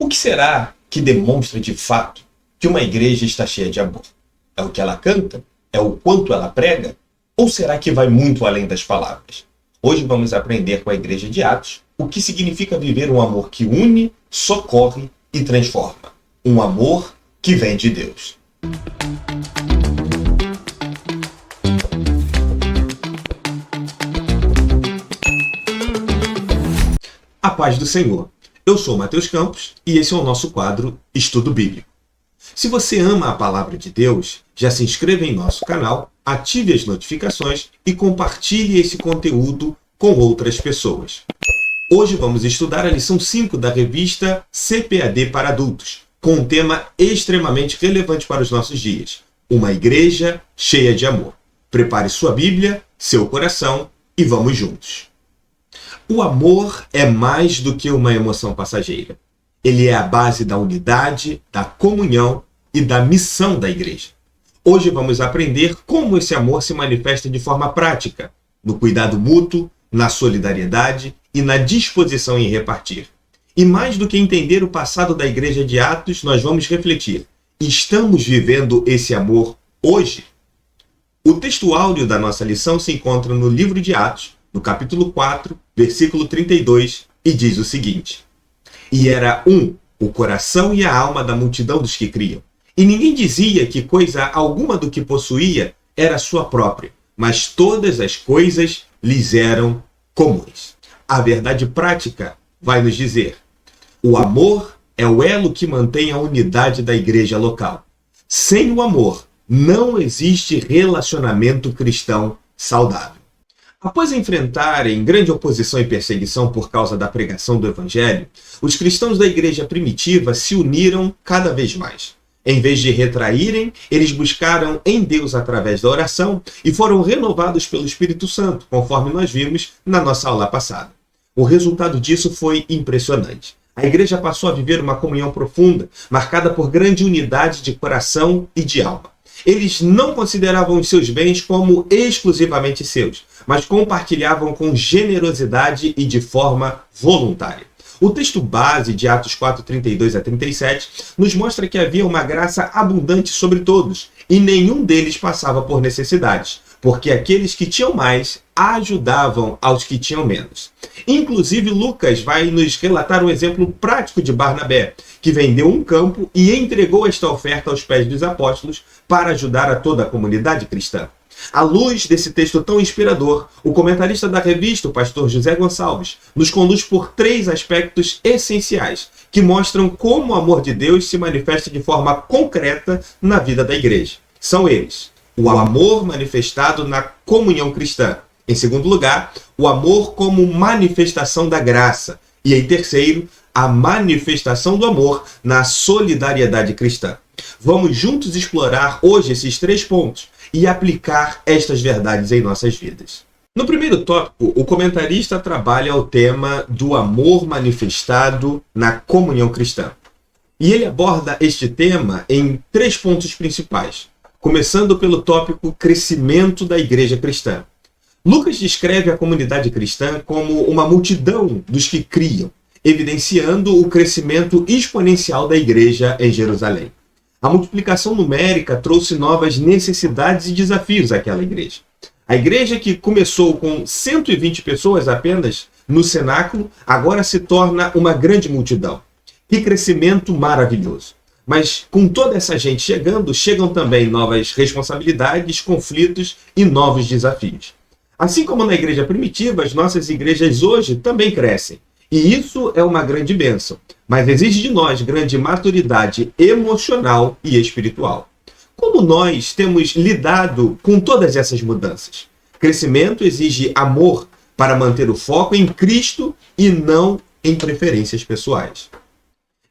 O que será que demonstra de fato que uma igreja está cheia de amor? É o que ela canta? É o quanto ela prega? Ou será que vai muito além das palavras? Hoje vamos aprender com a igreja de Atos o que significa viver um amor que une, socorre e transforma. Um amor que vem de Deus. A paz do Senhor. Eu sou Matheus Campos e esse é o nosso quadro Estudo Bíblico. Se você ama a palavra de Deus, já se inscreva em nosso canal, ative as notificações e compartilhe esse conteúdo com outras pessoas. Hoje vamos estudar a lição 5 da revista CPAD para adultos, com um tema extremamente relevante para os nossos dias: uma igreja cheia de amor. Prepare sua Bíblia, seu coração e vamos juntos. O amor é mais do que uma emoção passageira. Ele é a base da unidade, da comunhão e da missão da igreja. Hoje vamos aprender como esse amor se manifesta de forma prática, no cuidado mútuo, na solidariedade e na disposição em repartir. E mais do que entender o passado da igreja de Atos, nós vamos refletir: estamos vivendo esse amor hoje? O texto áureo da nossa lição se encontra no livro de Atos, no capítulo 4, versículo 32, e diz o seguinte: E era o coração e a alma da multidão dos que criam. E ninguém dizia que coisa alguma do que possuía era sua própria, mas todas as coisas lhes eram comuns. A verdade prática vai nos dizer: o amor é o elo que mantém a unidade da igreja local. Sem o amor, não existe relacionamento cristão saudável. Após enfrentarem grande oposição e perseguição por causa da pregação do Evangelho, os cristãos da igreja primitiva se uniram cada vez mais. Em vez de retraírem, eles buscaram em Deus através da oração e foram renovados pelo Espírito Santo, conforme nós vimos na nossa aula passada. O resultado disso foi impressionante. A igreja passou a viver uma comunhão profunda, marcada por grande unidade de coração e de alma. Eles não consideravam os seus bens como exclusivamente seus, mas compartilhavam com generosidade e de forma voluntária. O texto base de Atos 4, 32 a 37 nos mostra que havia uma graça abundante sobre todos, e nenhum deles passava por necessidades, porque aqueles que tinham mais ajudavam aos que tinham menos. Inclusive, Lucas vai nos relatar um exemplo prático de Barnabé, que vendeu um campo e entregou esta oferta aos pés dos apóstolos para ajudar a toda a comunidade cristã. À luz desse texto tão inspirador, o comentarista da revista, o pastor José Gonçalves, nos conduz por 3 aspectos essenciais que mostram como o amor de Deus se manifesta de forma concreta na vida da igreja. São eles: o amor manifestado na comunhão cristã. Em segundo lugar, o amor como manifestação da graça. E em terceiro, a manifestação do amor na solidariedade cristã. Vamos juntos explorar hoje esses 3 pontos e aplicar estas verdades em nossas vidas. No primeiro tópico, o comentarista trabalha o tema do amor manifestado na comunhão cristã. E ele aborda este tema em 3 pontos principais, começando pelo tópico crescimento da igreja cristã. Lucas descreve a comunidade cristã como uma multidão dos que criam, evidenciando o crescimento exponencial da igreja em Jerusalém. A multiplicação numérica trouxe novas necessidades e desafios àquela igreja. A igreja, que começou com 120 pessoas apenas no cenáculo, agora se torna uma grande multidão. Que crescimento maravilhoso! Mas com toda essa gente chegando, chegam também novas responsabilidades, conflitos e novos desafios. Assim como na igreja primitiva, as nossas igrejas hoje também crescem. E isso é uma grande bênção, mas exige de nós grande maturidade emocional e espiritual. Como nós temos lidado com todas essas mudanças? Crescimento exige amor para manter o foco em Cristo e não em preferências pessoais.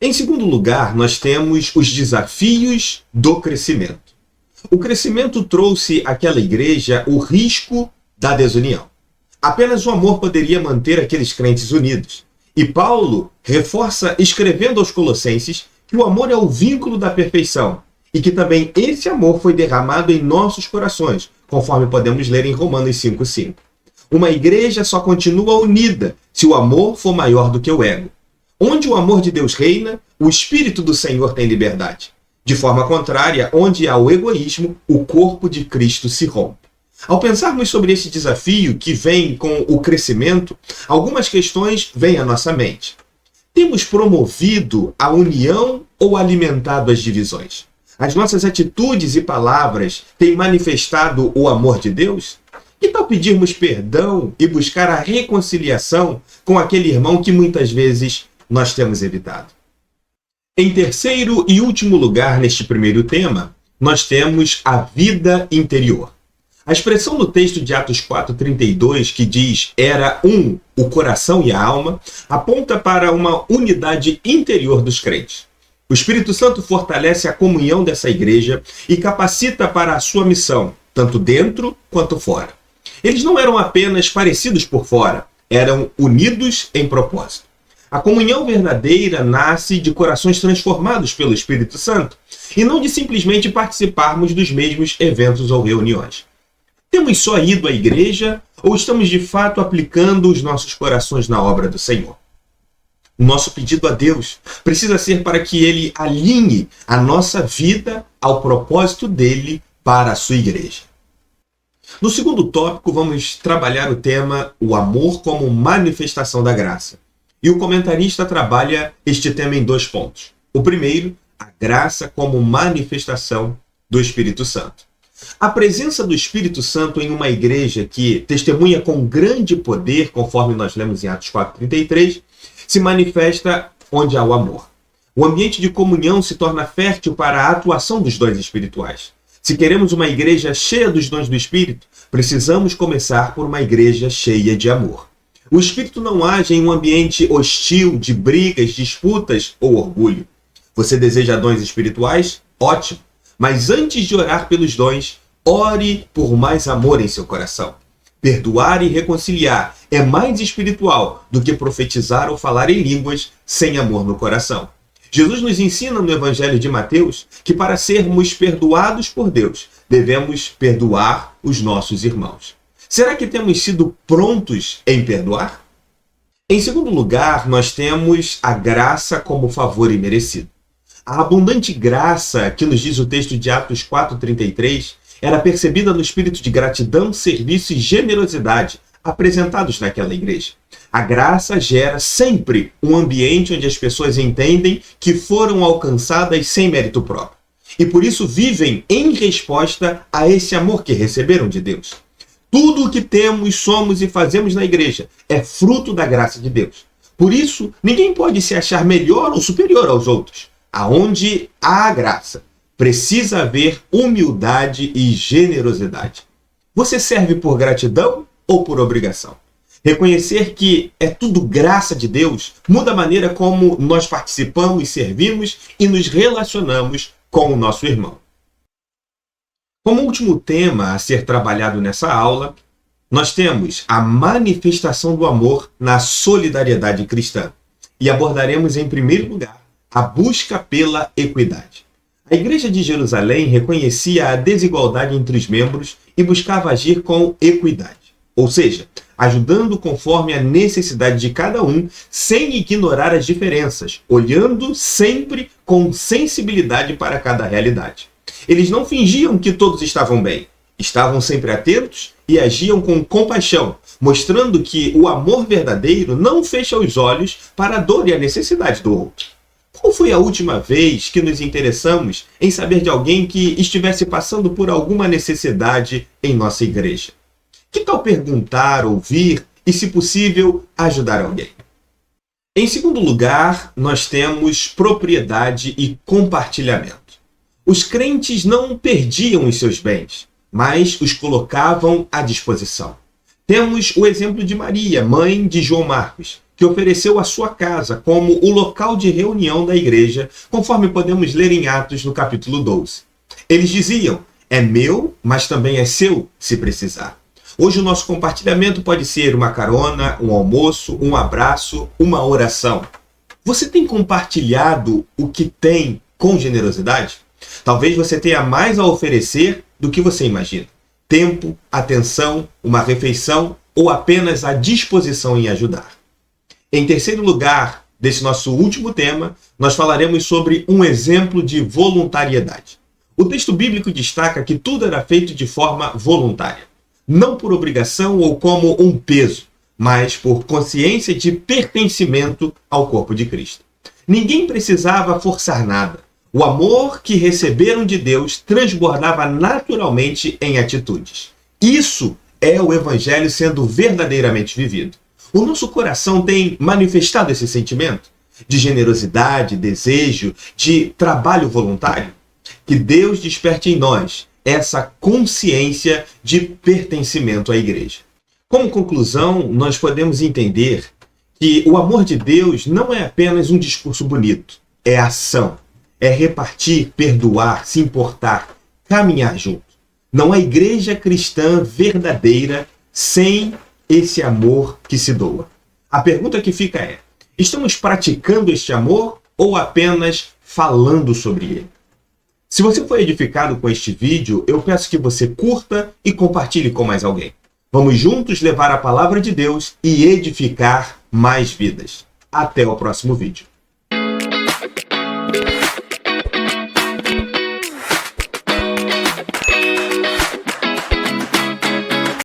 Em segundo lugar, nós temos os desafios do crescimento. O crescimento trouxe àquela igreja o risco da desunião. Apenas o amor poderia manter aqueles crentes unidos. E Paulo reforça escrevendo aos Colossenses que o amor é o vínculo da perfeição e que também esse amor foi derramado em nossos corações, conforme podemos ler em Romanos 5,5. Uma igreja só continua unida se o amor for maior do que o ego. Onde o amor de Deus reina, o Espírito do Senhor tem liberdade. De forma contrária, onde há o egoísmo, o corpo de Cristo se rompe. Ao pensarmos sobre esse desafio que vem com o crescimento, algumas questões vêm à nossa mente. Temos promovido a união ou alimentado as divisões? As nossas atitudes e palavras têm manifestado o amor de Deus? Que tal pedirmos perdão e buscar a reconciliação com aquele irmão que muitas vezes nós temos evitado? Em terceiro e último lugar neste primeiro tema, nós temos a vida interior. A expressão no texto de Atos 4:32, que diz "era um o coração e a alma", aponta para uma unidade interior dos crentes. O Espírito Santo fortalece a comunhão dessa igreja e capacita para a sua missão, tanto dentro quanto fora. Eles não eram apenas parecidos por fora, eram unidos em propósito. A comunhão verdadeira nasce de corações transformados pelo Espírito Santo e não de simplesmente participarmos dos mesmos eventos ou reuniões. Temos só ido à igreja ou estamos de fato aplicando os nossos corações na obra do Senhor? O nosso pedido a Deus precisa ser para que Ele alinhe a nossa vida ao propósito dele para a sua igreja. No segundo tópico, vamos trabalhar o tema o amor como manifestação da graça. E o comentarista trabalha este tema em 2 pontos. O primeiro, a graça como manifestação do Espírito Santo. A presença do Espírito Santo em uma igreja que testemunha com grande poder, conforme nós lemos em Atos 4:33, se manifesta onde há o amor. O ambiente de comunhão se torna fértil para a atuação dos dons espirituais. Se queremos uma igreja cheia dos dons do Espírito, precisamos começar por uma igreja cheia de amor. O Espírito não age em um ambiente hostil, de brigas, disputas ou orgulho. Você deseja dons espirituais? Ótimo! Mas antes de orar pelos dons, ore por mais amor em seu coração. Perdoar e reconciliar é mais espiritual do que profetizar ou falar em línguas sem amor no coração. Jesus nos ensina no Evangelho de Mateus que para sermos perdoados por Deus, devemos perdoar os nossos irmãos. Será que temos sido prontos em perdoar? Em segundo lugar, nós temos a graça como favor imerecido. A abundante graça, que nos diz o texto de Atos 4:33, era percebida no espírito de gratidão, serviço e generosidade apresentados naquela igreja. A graça gera sempre um ambiente onde as pessoas entendem que foram alcançadas sem mérito próprio. E por isso vivem em resposta a esse amor que receberam de Deus. Tudo o que temos, somos e fazemos na igreja é fruto da graça de Deus. Por isso, ninguém pode se achar melhor ou superior aos outros. Aonde há graça, precisa haver humildade e generosidade. Você serve por gratidão ou por obrigação? Reconhecer que é tudo graça de Deus muda a maneira como nós participamos, servimos e nos relacionamos com o nosso irmão. Como último tema a ser trabalhado nessa aula, nós temos a manifestação do amor na solidariedade cristã. E abordaremos em primeiro lugar a busca pela equidade. A Igreja de Jerusalém reconhecia a desigualdade entre os membros e buscava agir com equidade, ou seja, ajudando conforme a necessidade de cada um, sem ignorar as diferenças, olhando sempre com sensibilidade para cada realidade. Eles não fingiam que todos estavam bem, estavam sempre atentos e agiam com compaixão, mostrando que o amor verdadeiro não fecha os olhos para a dor e a necessidade do outro. Qual foi a última vez que nos interessamos em saber de alguém que estivesse passando por alguma necessidade em nossa igreja? Que tal perguntar, ouvir e, se possível, ajudar alguém? Em segundo lugar, nós temos propriedade e compartilhamento. Os crentes não perdiam os seus bens, mas os colocavam à disposição. Temos o exemplo de Maria, mãe de João Marcos, que ofereceu a sua casa como o local de reunião da igreja, conforme podemos ler em Atos no capítulo 12. Eles diziam, é meu, mas também é seu, se precisar. Hoje o nosso compartilhamento pode ser uma carona, um almoço, um abraço, uma oração. Você tem compartilhado o que tem com generosidade? Talvez você tenha mais a oferecer do que você imagina. Tempo, atenção, uma refeição ou apenas a disposição em ajudar. Em terceiro lugar, desse nosso último tema, nós falaremos sobre um exemplo de voluntariedade. O texto bíblico destaca que tudo era feito de forma voluntária, não por obrigação ou como um peso, mas por consciência de pertencimento ao corpo de Cristo. Ninguém precisava forçar nada. O amor que receberam de Deus transbordava naturalmente em atitudes. Isso é o Evangelho sendo verdadeiramente vivido. O nosso coração tem manifestado esse sentimento de generosidade, desejo, de trabalho voluntário. Que Deus desperte em nós essa consciência de pertencimento à igreja. Como conclusão, nós podemos entender que o amor de Deus não é apenas um discurso bonito, é ação, é repartir, perdoar, se importar, caminhar junto. Não há igreja cristã verdadeira sem esse amor que se doa. A pergunta que fica é: estamos praticando este amor ou apenas falando sobre ele? Se você foi edificado com este vídeo, eu peço que você curta e compartilhe com mais alguém. Vamos juntos levar a palavra de Deus e edificar mais vidas. Até o próximo vídeo.